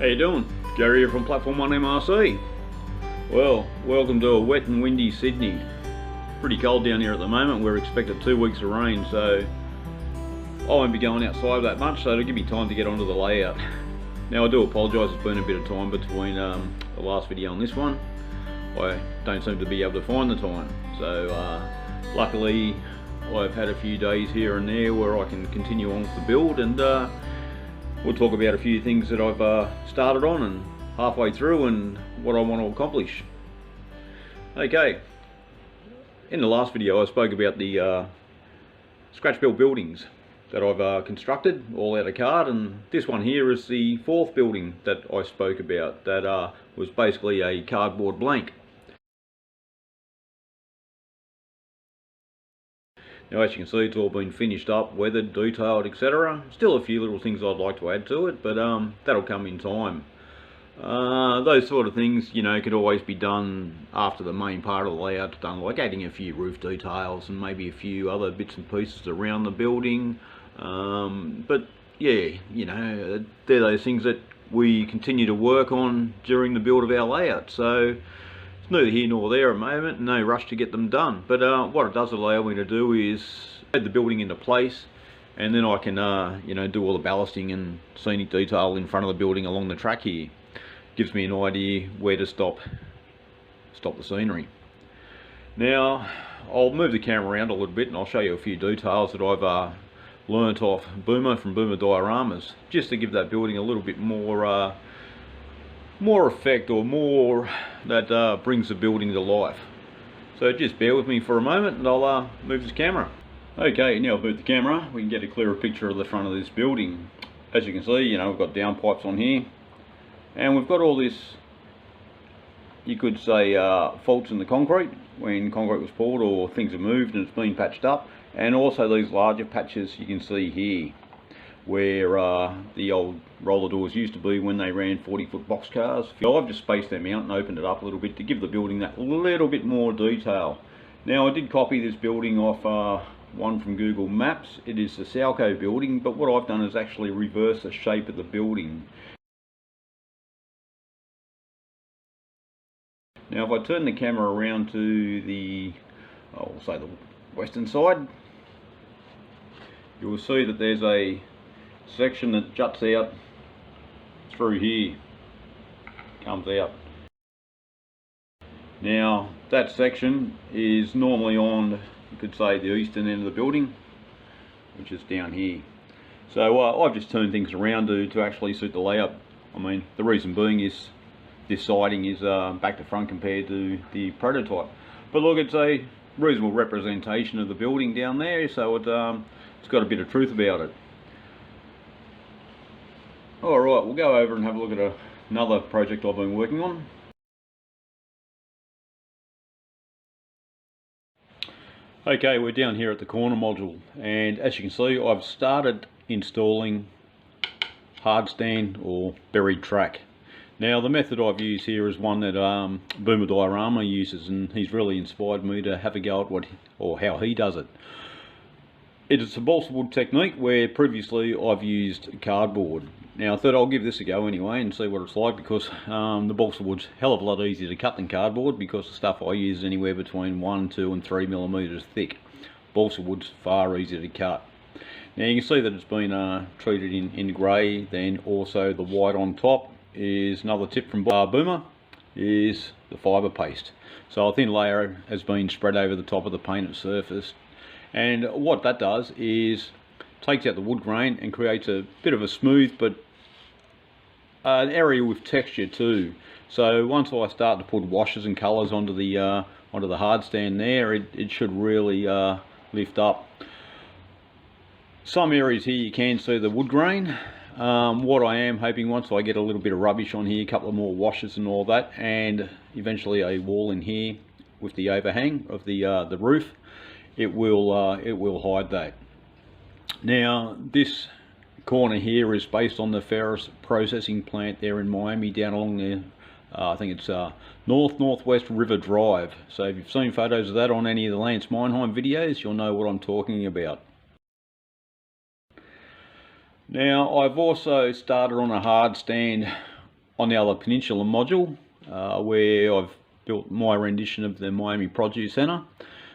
How you doing? Gary here from Platform 1 MRC. Well, welcome to a wet and windy Sydney. Pretty cold down here at the moment. We're expected 2 weeks of rain, so I won't be going outside that much, so it'll give me time to get onto the layout. Now I do apologise, there's been a bit of time between the last video and this one. I don't seem to be able to find the time, so luckily I've had a few days here and there where I can continue on with the build, and we'll talk about a few things that I've started on and halfway through and what I want to accomplish. Okay, in the last video I spoke about the scratch built buildings that I've constructed all out of card, and this one here is the fourth building that I spoke about that was basically a cardboard blank. Now, as you can see, it's all been finished up, weathered, detailed, etc. Still a few little things I'd like to add to it, but that'll come in time. Those sort of things, you know, could always be done after the main part of the layout's done, like adding a few roof details and maybe a few other bits and pieces around the building. But yeah, you know, they're those things that we continue to work on during the build of our layout. So it's neither here nor there at the moment, no rush to get them done. But what it does allow me to do is add the building into place, and then I can you know, do all the ballasting and scenic detail in front of the building along the track here. Gives me an idea where to stop the scenery. Now I'll move the camera around a little bit and I'll show you a few details that I've learnt off Boomer from Boomer Dioramas, just to give that building a little bit more more effect, or more that brings the building to life. So just bear with me for a moment and I'll move this camera. Okay, now I've moved the camera, we can get a clearer picture of the front of this building. As you can see, you know, we've got downpipes on here, and we've got all this, you could say, faults in the concrete when concrete was poured or things have moved and it's been patched up, and also these larger patches you can see here where the old roller doors used to be when they ran 40-foot box cars. I've just spaced them out and opened it up a little bit to give the building that little bit more detail. Now I did copy this building off one from Google Maps. It is the Salco building, but what I've done is actually reverse the shape of the building. Now if I turn the camera around to the, I'll say the western side, you will see that there's a section that juts out through here, comes out. Now that section is normally on, you could say, the eastern end of the building, which is down here. So I've just turned things around to actually suit the layout. I mean, the reason being is this siding is back to front compared to the prototype. But look, it's a reasonable representation of the building down there, so it's got a bit of truth about it. Alright, we'll go over and have a look at another project I've been working on. Okay, we're down here at the corner module, and as you can see, I've started installing hard stand or buried track. Now the method I've used here is one that Boomer Diorama uses, and he's really inspired me to have a go at how he does it. It is a balsa wood technique where previously I've used cardboard. Now I thought I'll give this a go anyway and see what it's like, because the balsa wood's a hell of a lot easier to cut than cardboard, because the stuff I use is anywhere between 1, 2 and 3 millimeters thick. Balsa wood's far easier to cut. Now you can see that it's been treated in grey, then also the white on top is another tip from Boomer, is the fibre paste. So a thin layer has been spread over the top of the painted surface, and what that does is takes out the wood grain and creates a bit of a smooth but an area with texture too. So once I start to put washes and colours onto the hard stand there, it should really lift up. Some areas here you can see the wood grain. What I am hoping, once I get a little bit of rubbish on here, a couple of more washes and all that, and eventually a wall in here with the overhang of the roof, it will hide that. Now this corner here is based on the ferrous processing plant there in Miami, down along the I think it's Northwest River Drive. So if you've seen photos of that on any of the Lance Meinheim videos, you'll know what I'm talking about. Now I've also started on a hard stand on the other Peninsula module, where I've built my rendition of the Miami Produce Centre.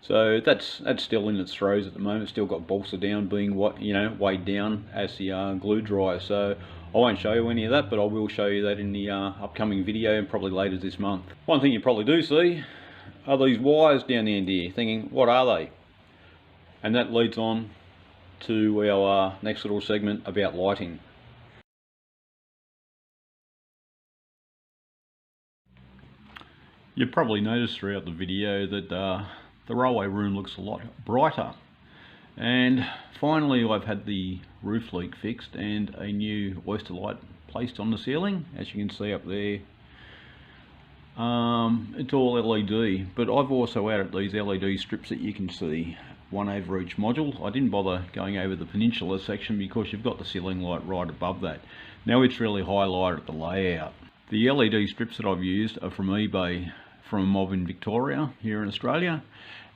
So that's still in its throes at the moment. Still got balsa down, being weighed down as the glue dries. So I won't show you any of that, but I will show you that in the upcoming video, and probably later this month. One thing you probably do see are these wires down the end here, thinking, what are they? And that leads on to our next little segment about lighting. You've probably noticed throughout the video that the railway room looks a lot brighter, and finally I've had the roof leak fixed and a new oyster light placed on the ceiling. As you can see up there, it's all LED, but I've also added these LED strips that you can see, one over each module. I didn't bother going over the Peninsula section because you've got the ceiling light right above that. Now it's really highlighted the layout. The LED strips that I've used are from eBay, from a mob in Victoria here in Australia,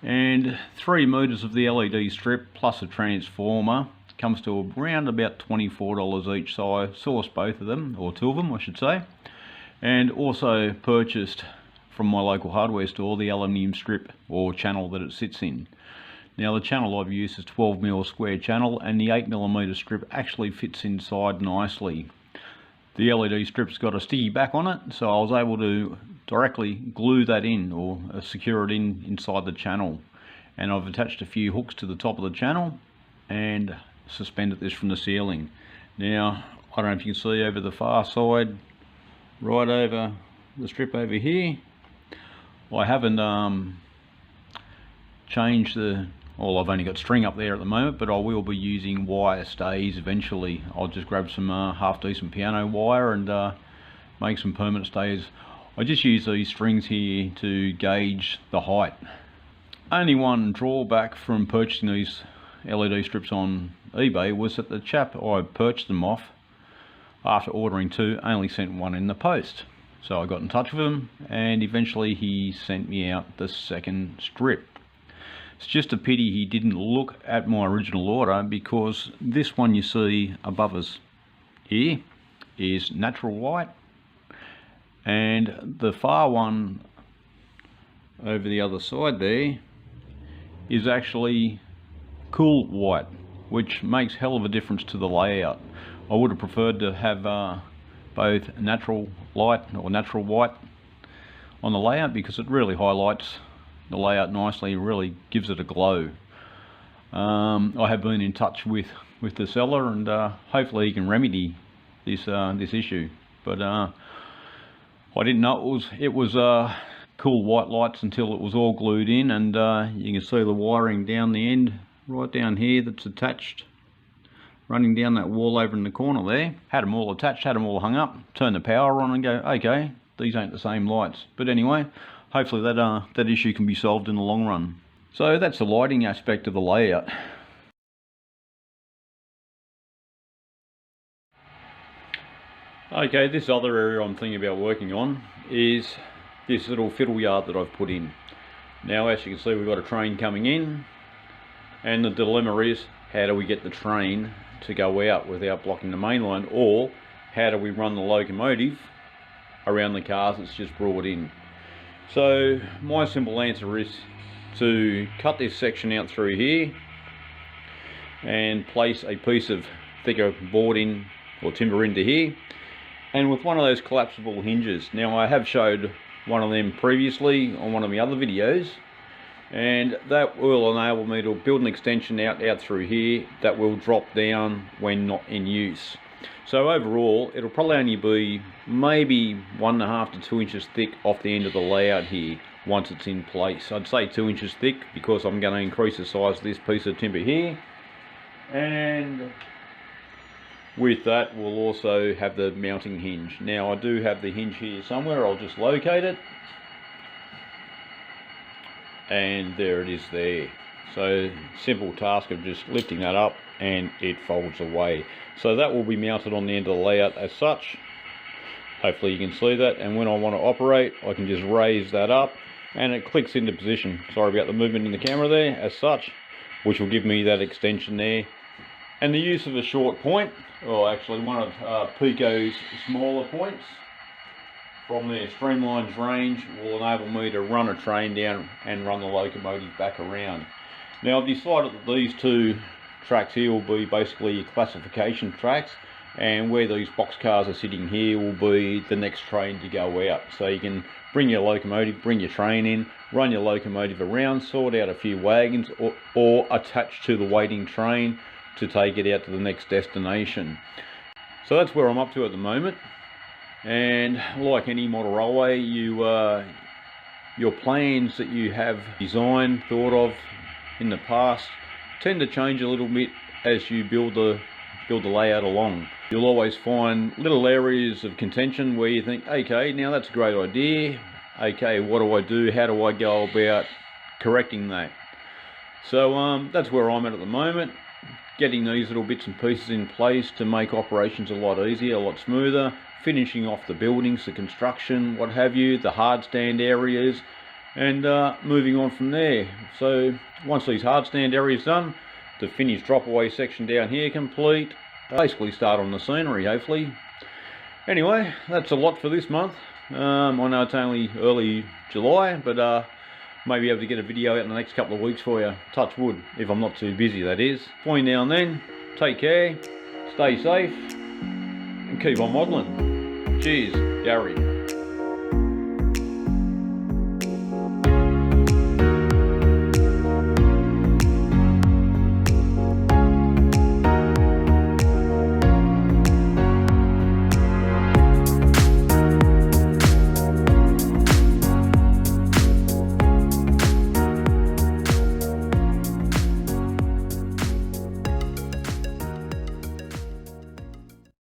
and 3 meters of the LED strip plus a transformer comes to around about $24 each. So I sourced both of them, or 2 of them I should say, and also purchased from my local hardware store the aluminium strip or channel that it sits in. Now the channel I've used is 12mm square channel, and the 8mm strip actually fits inside nicely. The LED strip's got a sticky back on it, so I was able to directly glue that in, or secure it inside the channel. And I've attached a few hooks to the top of the channel and suspended this from the ceiling. Now, I don't know if you can see over the far side, right over the strip over here, I haven't changed the, well, I've only got string up there at the moment, but I will be using wire stays eventually. I'll just grab some half decent piano wire and make some permanent stays. I just use these strings here to gauge the height. Only one drawback from purchasing these LED strips on eBay was that the chap I purchased them off, after ordering 2, only sent 1 in the post. So I got in touch with him, and eventually he sent me out the second strip. It's just a pity he didn't look at my original order, because this one you see above us here is natural white, and the far one over the other side there is actually cool white, which makes hell of a difference to the layout. I would have preferred to have both natural light or natural white on the layout, because it really highlights the layout nicely, really gives it a glow. I have been in touch with the seller, and hopefully he can remedy this issue. But I didn't know it was cool white lights until it was all glued in, and you can see the wiring down the end, right down here, that's attached, running down that wall over in the corner there. Had them all attached, had them all hung up, turn the power on and go, okay, these ain't the same lights. But anyway, hopefully that issue can be solved in the long run. So that's the lighting aspect of the layout. Okay, this other area I'm thinking about working on is this little fiddle yard that I've put in. Now, as you can see, we've got a train coming in, and the dilemma is, how do we get the train to go out without blocking the main line, or how do we run the locomotive around the cars that's just brought in? So my simple answer is to cut this section out through here and place a piece of thicker board in, or timber into here, and with one of those collapsible hinges. Now, I have showed one of them previously on one of my other videos, and that will enable me to build an extension out through here that will drop down when not in use. So overall, it'll probably only be maybe 1.5 to 2 inches thick off the end of the layout here once it's in place. I'd say 2 inches thick, because I'm going to increase the size of this piece of timber here, and with that we'll also have the mounting hinge. Now, I do have the hinge here somewhere, I'll just locate it, and there it is there. So simple task of just lifting that up and it folds away. So that will be mounted on the end of the layout as such. Hopefully you can see that, and when I want to operate, I can just raise that up and it clicks into position. Sorry about the movement in the camera there, as such, which will give me that extension there. And the use of a short point, or actually one of Pico's smaller points, from their streamlines range will enable me to run a train down and run the locomotive back around. Now I've decided that these two tracks here will be basically classification tracks, and where these box cars are sitting here will be the next train to go out. So you can bring your locomotive, bring your train in, run your locomotive around, sort out a few wagons, or attach to the waiting train to take it out to the next destination. So that's where I'm up to at the moment. And like any model railway, your plans that you have designed, thought of in the past, tend to change a little bit as you build the layout along. You'll always find little areas of contention where you think, okay, now that's a great idea. Okay, what do I do? How do I go about correcting that? So that's where I'm at the moment. Getting these little bits and pieces in place to make operations a lot easier, a lot smoother, finishing off the buildings, the construction, what have you, the hard stand areas, and moving on from there. So once these hard stand areas done, the finished drop away section down here complete, basically start on the scenery hopefully. Anyway, that's a lot for this month. I know it's only early July, but maybe able to get a video out in the next couple of weeks for you. Touch wood, if I'm not too busy, that is. Between now and then, take care, stay safe, and keep on modelling. Cheers, Gary.